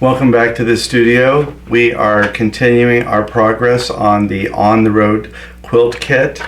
Welcome back to the studio. We are continuing our progress on the on-the-road quilt kit.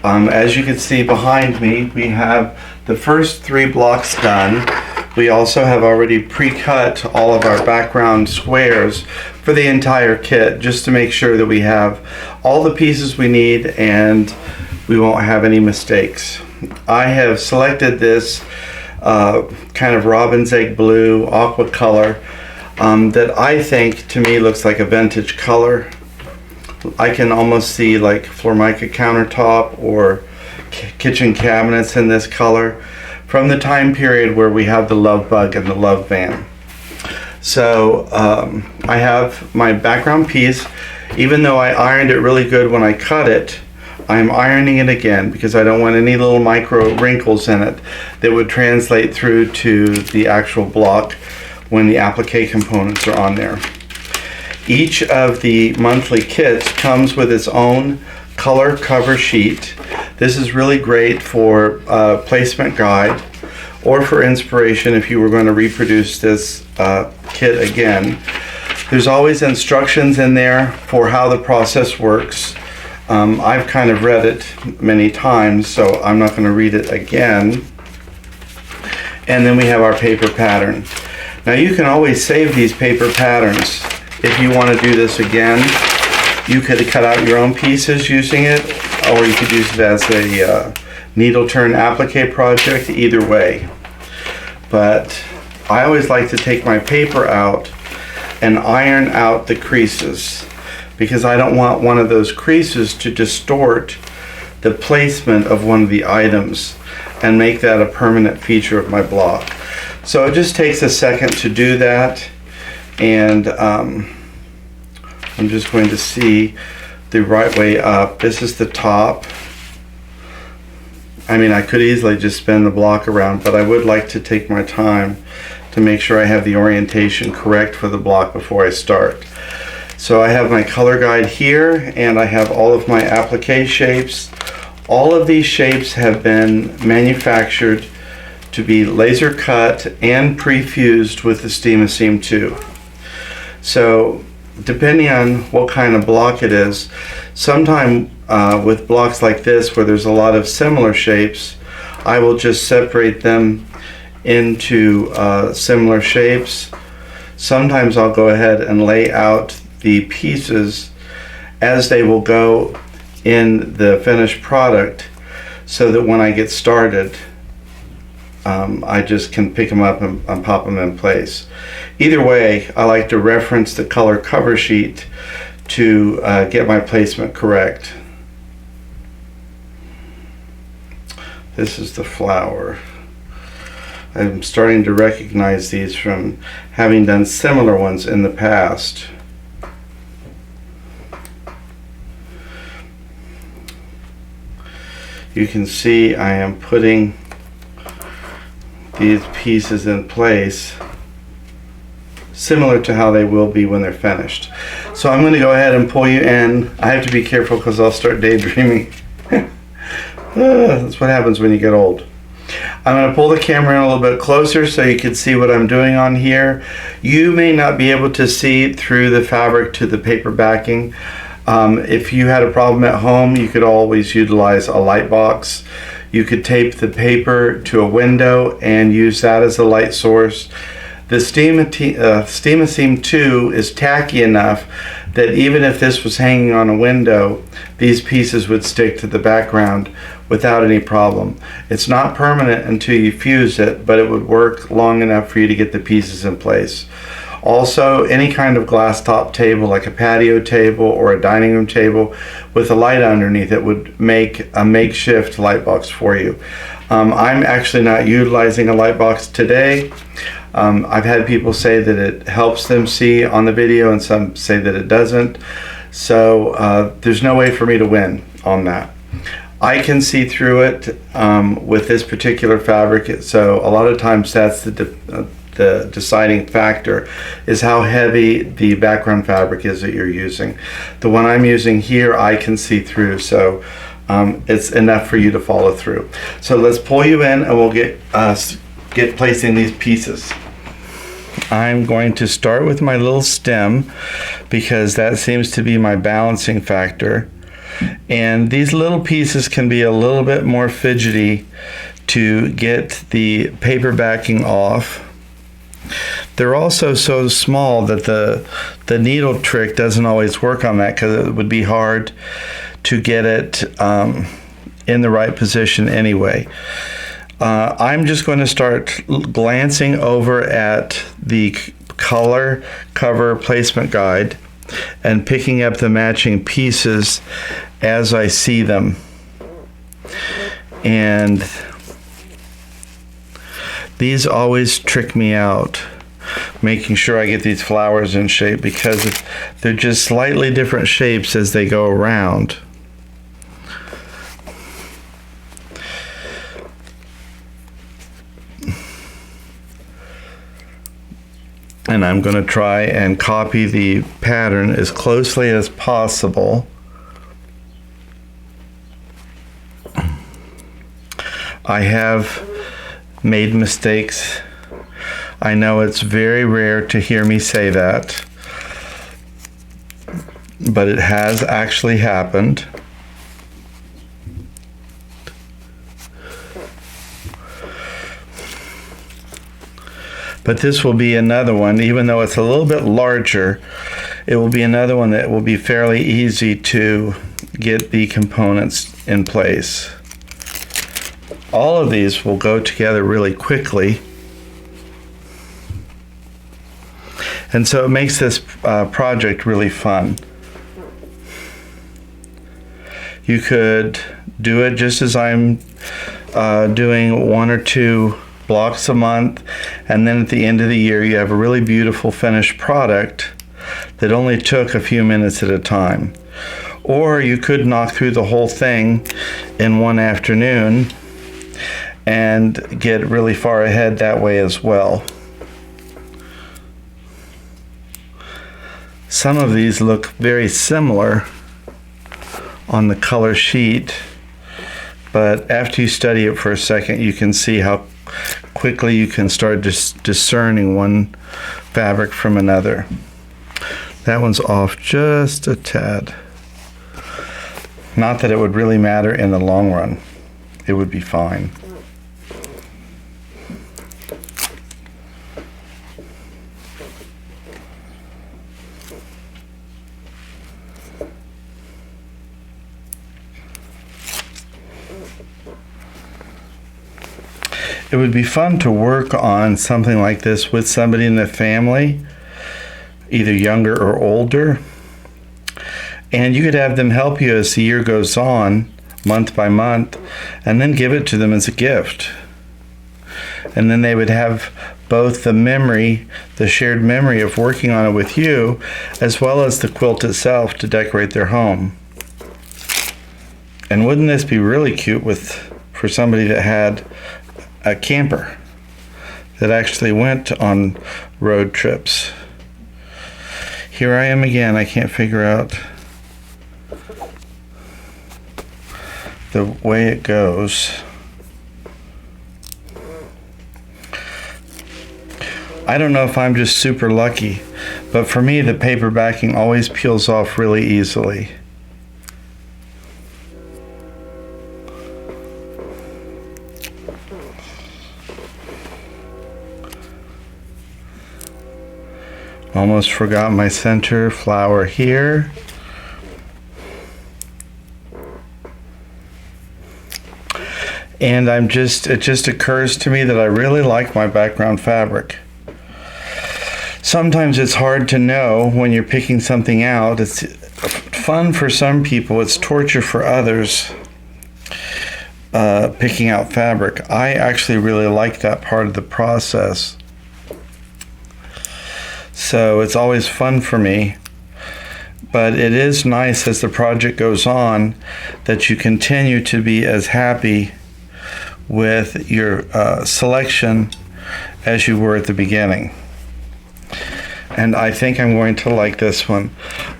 As you can see behind me, we have the first 3 blocks done. We also have already pre-cut all of our background squares for the entire kit, just to make sure that we have all the pieces we need and we won't have any mistakes. I have selected this kind of robin's egg blue aqua color that I think to me looks like a vintage color. I can almost see like Formica countertop or kitchen cabinets in this color from the time period where we have the love bug and the love van. So I have my background piece. Even though I ironed it really good when I cut it, I'm ironing it again because I don't want any little micro wrinkles in it that would translate through to the actual block when the applique components are on there. Each of the monthly kits comes with its own color cover sheet. This is really great for a placement guide or for inspiration if you were going to reproduce this kit again. There's always instructions in there for how the process works. I've kind of read it many times, so I'm not going to read it again. And then we have our paper pattern. Now you can always save these paper patterns. If you want to do this again, you could cut out your own pieces using it, or you could use it as a needle turn applique project, either way. But I always like to take my paper out and iron out the creases, because I don't want one of those creases to distort the placement of one of the items and make that a permanent feature of my block. So it just takes a second to do that, and I'm just going to see the right way up. This is the top. I mean, I could easily just spin the block around, but I would like to take my time to make sure I have the orientation correct for the block before I start. So I have my color guide here, and I have all of my applique shapes. All of these shapes have been manufactured to be laser cut and pre-fused with the Steam 2. So depending on what kind of block it is, sometime with blocks like this where there's a lot of similar shapes, I will just separate them into similar shapes. Sometimes I'll go ahead and lay out the pieces as they will go in the finished product, so that when I get started, I just can pick them up and pop them in place. Either way, I like to reference the color cover sheet to get my placement correct. This is the flower. I'm starting to recognize these from having done similar ones in the past. You can see I am putting these pieces in place similar to how they will be when they're finished. So I'm going to go ahead and pull you in. I have to be careful because I'll start daydreaming. That's what happens when you get old. I'm going to pull the camera in a little bit closer so you can see what I'm doing on here. You may not be able to see through the fabric to the paper backing. If you had a problem at home, you could always utilize a light box. You could tape the paper to a window and use that as a light source. The Steam 2 is tacky enough that even if this was hanging on a window, these pieces would stick to the background without any problem. It's not permanent until you fuse it, but it would work long enough for you to get the pieces in place. Also, any kind of glass top table, like a patio table or a dining room table with a light underneath it, would make a makeshift light box for you. I'm actually not utilizing a light box today. I've had people say that it helps them see on the video, and some say that it doesn't. So there's no way for me to win on that. I can see through it with this particular fabric, so a lot of times that's the deciding factor, is how heavy the background fabric is that you're using. The one I'm using here, I can see through, so it's enough for you to follow through. So let's pull you in and we'll get placing these pieces. I'm going to start with my little stem because that seems to be my balancing factor. And these little pieces can be a little bit more fidgety to get the paper backing off. They're also so small that the needle trick doesn't always work on that because it would be hard to get it in the right position anyway. I'm just going to start glancing over at the color cover placement guide and picking up the matching pieces as I see them. And these always trick me out, making sure I get these flowers in shape because they're just slightly different shapes as they go around. And I'm going to try and copy the pattern as closely as possible. I have made mistakes. I know it's very rare to hear me say that, but it has actually happened. But this will be another one, even though it's a little bit larger, it will be another one that will be fairly easy to get the components in place. All of these will go together really quickly. And so it makes this project really fun. You could do it just as I'm doing 1 or 2 blocks a month, and then at the end of the year you have a really beautiful finished product that only took a few minutes at a time. Or you could knock through the whole thing in one afternoon and get really far ahead that way as well. Some of these look very similar on the color sheet, but after you study it for a second you can see how quickly you can start discerning one fabric from another. That one's off just a tad. Not that it would really matter in the long run. It would be fine. It would be fun to work on something like this with somebody in the family, either younger or older. And you could have them help you as the year goes on, month by month, and then give it to them as a gift. And then they would have both the memory, the shared memory of working on it with you, as well as the quilt itself to decorate their home. And wouldn't this be really cute for somebody that had a camper that actually went on road trips? Here I am again. I can't figure out the way it goes. I don't know if I'm just super lucky, but for me the paper backing always peels off really easily. Almost forgot my center flower here. And it just occurs to me that I really like my background fabric. Sometimes it's hard to know when you're picking something out. It's fun for some people, it's torture for others, picking out fabric. I actually really like that part of the process. So it's always fun for me, but it is nice as the project goes on that you continue to be as happy with your selection as you were at the beginning. And I think I'm going to like this one.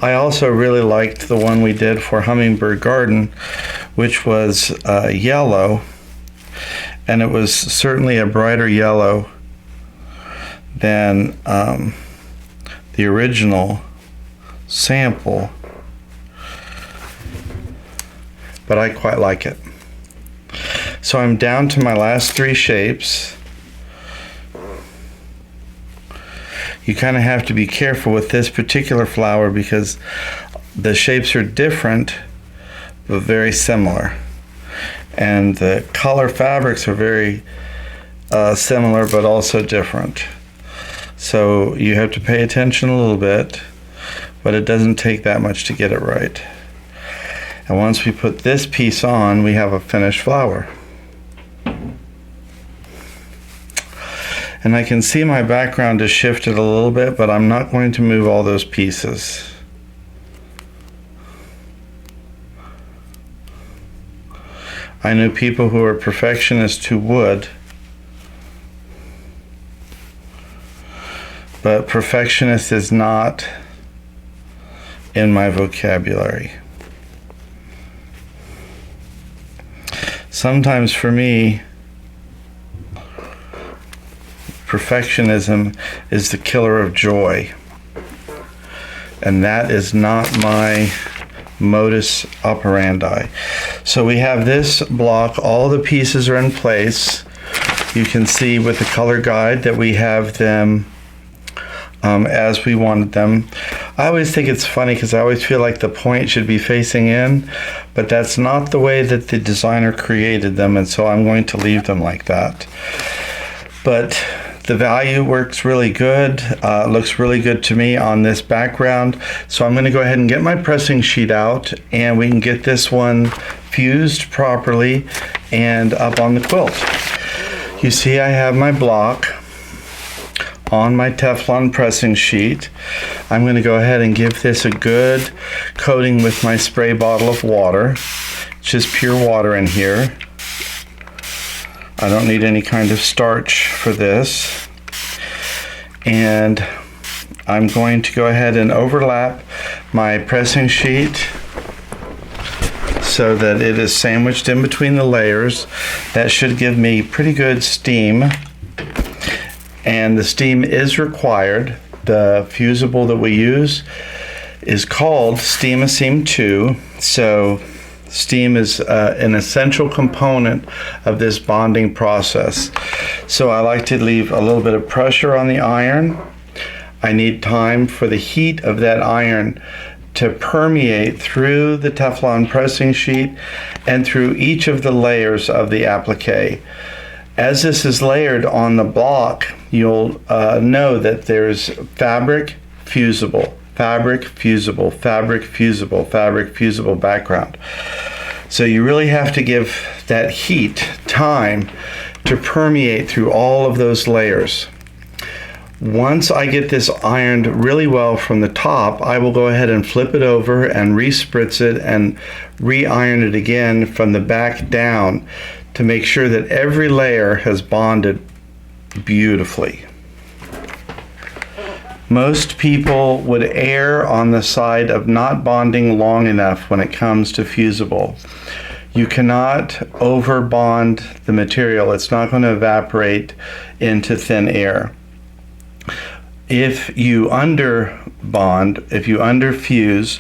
I also really liked the one we did for Hummingbird Garden, which was yellow, and it was certainly a brighter yellow than the original sample, but I quite like it. So I'm down to my last 3 shapes. You kind of have to be careful with this particular flower because the shapes are different but very similar, and the color fabrics are very similar but also different. So you have to pay attention a little bit, but it doesn't take that much to get it right. And once we put this piece on, we have a finished flower. And I can see my background has shifted a little bit, but I'm not going to move all those pieces. I know people who are perfectionists who would, but perfectionist is not in my vocabulary. Sometimes for me, perfectionism is the killer of joy, and that is not my modus operandi. So we have this block, all the pieces are in place. You can see with the color guide that we have them as we wanted them. I always think it's funny because I always feel like the point should be facing in, but that's not the way that the designer created them, and so I'm going to leave them like that. But the value works really good, looks really good to me on this background. So I'm going to go ahead and get my pressing sheet out, and we can get this one fused properly and up on the quilt. You see I have my block on my Teflon pressing sheet. I'm going to go ahead and give this a good coating with my spray bottle of water. It's just pure water in here. I don't need any kind of starch for this. And I'm going to go ahead and overlap my pressing sheet so that it is sandwiched in between the layers. That should give me pretty good steam. And the steam is required. The fusible that we use is called Steam-A-Seam 2. So steam is an essential component of this bonding process. So I like to leave a little bit of pressure on the iron. I need time for the heat of that iron to permeate through the Teflon pressing sheet and through each of the layers of the applique. As this is layered on the block, you'll know that there's fabric, fusible, fabric, fusible, fabric, fusible, fabric, fusible background. So you really have to give that heat time to permeate through all of those layers. Once I get this ironed really well from the top, I will go ahead and flip it over and re-spritz it and re-iron it again from the back down to make sure that every layer has bonded beautifully. Most people would err on the side of not bonding long enough when it comes to fusible. You cannot over bond the material. It's not going to evaporate into thin air. If you under bond, if you under fuse,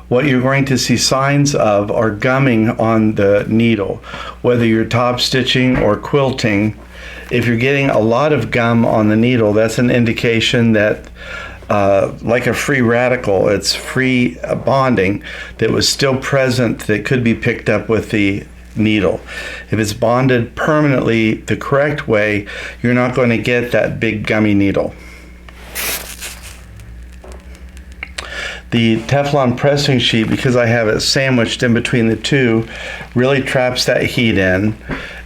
what you're going to see signs of are gumming on the needle. Whether you're top stitching or quilting, if you're getting a lot of gum on the needle, that's an indication that like a free radical, it's free bonding that was still present that could be picked up with the needle. If it's bonded permanently the correct way, you're not going to get that big gummy needle. The Teflon pressing sheet, because I have it sandwiched in between the two, really traps that heat in.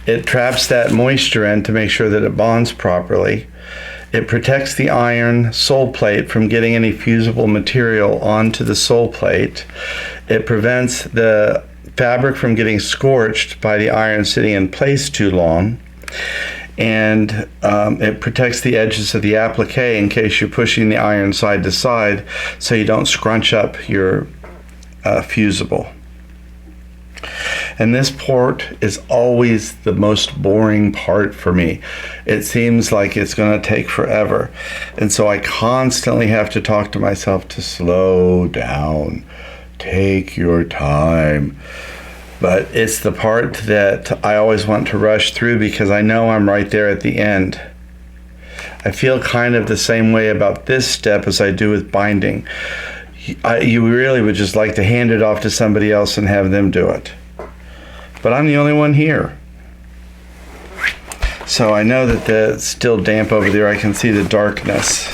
It traps that moisture in to make sure that it bonds properly. It protects the iron sole plate from getting any fusible material onto the sole plate. It prevents the fabric from getting scorched by the iron sitting in place too long. And it protects the edges of the applique in case you're pushing the iron side to side so you don't scrunch up your fusible. And this part is always the most boring part for me. It seems like it's going to take forever. And so I constantly have to talk to myself to slow down, take your time. But it's the part that I always want to rush through because I know I'm right there at the end. I feel kind of the same way about this step as I do with binding. You really would just like to hand it off to somebody else and have them do it. But I'm the only one here. So I know that it's still damp over there. I can see the darkness.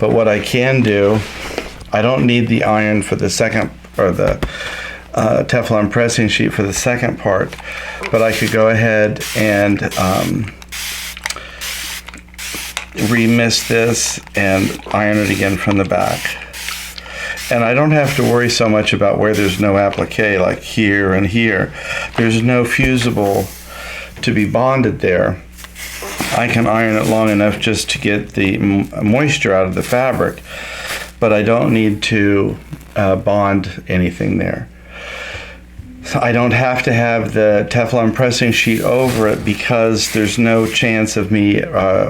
But what I can do, I don't need the iron for the second, or the Teflon pressing sheet for the second part, but I could go ahead and remist this and iron it again from the back. And I don't have to worry so much about where there's no applique, like here and here. There's no fusible to be bonded there. I can iron it long enough just to get the moisture out of the fabric, but I don't need to bond anything there. So I don't have to have the Teflon pressing sheet over it because there's no chance of me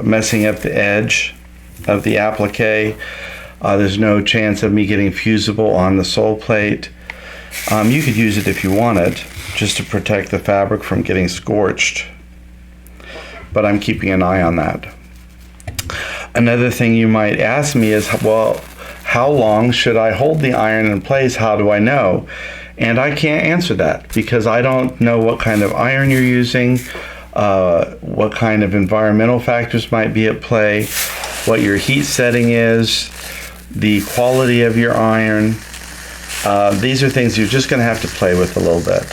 messing up the edge of the applique. There's no chance of me getting fusible on the sole plate. You could use it if you wanted, just to protect the fabric from getting scorched. But I'm keeping an eye on that. Another thing you might ask me is, well, how long should I hold the iron in place? How do I know? And I can't answer that because I don't know what kind of iron you're using, what kind of environmental factors might be at play, what your heat setting is, the quality of your iron. These are things you're just going to have to play with a little bit.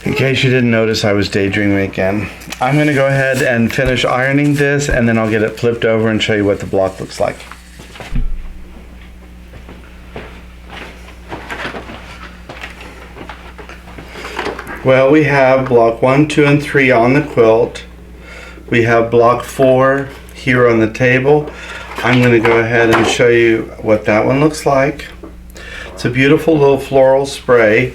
In case you didn't notice, I was daydreaming again. I'm going to go ahead and finish ironing this, and then I'll get it flipped over and show you what the block looks like. Well, we have block 1, 2, and 3 on the quilt. We have block 4 here on the table. I'm going to go ahead and show you what that one looks like. It's a beautiful little floral spray.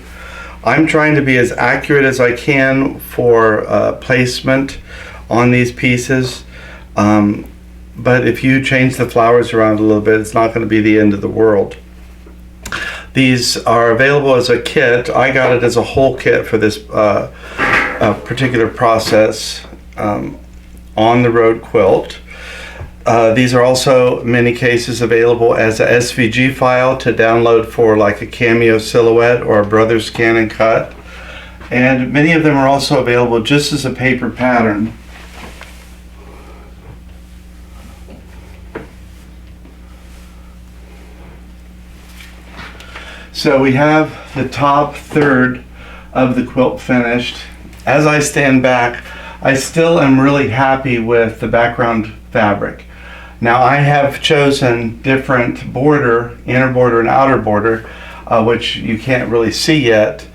I'm trying to be as accurate as I can for placement on these pieces, but if you change the flowers around a little bit, it's not going to be the end of the world. These are available as a kit. I got it as a whole kit for this particular process on the road quilt. These are also, in many cases, available as a SVG file to download for like a Cameo silhouette or a Brothers Scan and Cut. And many of them are also available just as a paper pattern. So we have the top third of the quilt finished. As I stand back, I still am really happy with the background fabric. Now I have chosen different border, inner border and outer border, which you can't really see yet,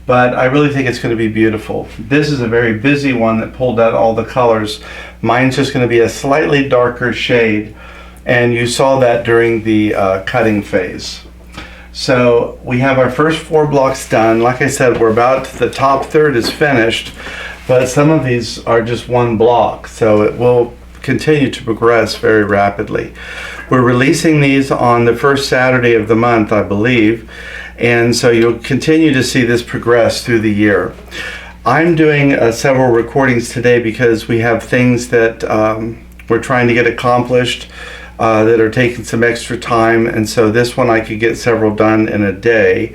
but I really think it's going to be beautiful. This is a very busy one that pulled out all the colors. Mine's just going to be a slightly darker shade, and you saw that during the cutting phase. So we have our first 4 blocks done. Like I said, we're about, the top third is finished, but some of these are just one block, so it will continue to progress very rapidly. We're releasing these on the first Saturday of the month, I believe, and so you'll continue to see this progress through the year. I'm doing several recordings today because we have things that we're trying to get accomplished that are taking some extra time, and so this one I could get several done in a day,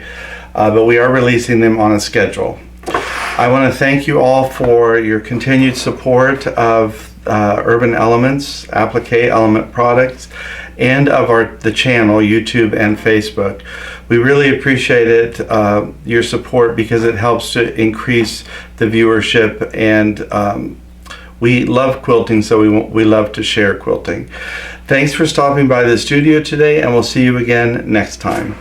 but we are releasing them on a schedule. I want to thank you all for your continued support of Urban Elements, Applique Element products, and of the channel, YouTube and Facebook. We really appreciate it, your support, because it helps to increase the viewership, and we love quilting, so we love to share quilting. Thanks for stopping by the studio today, and we'll see you again next time.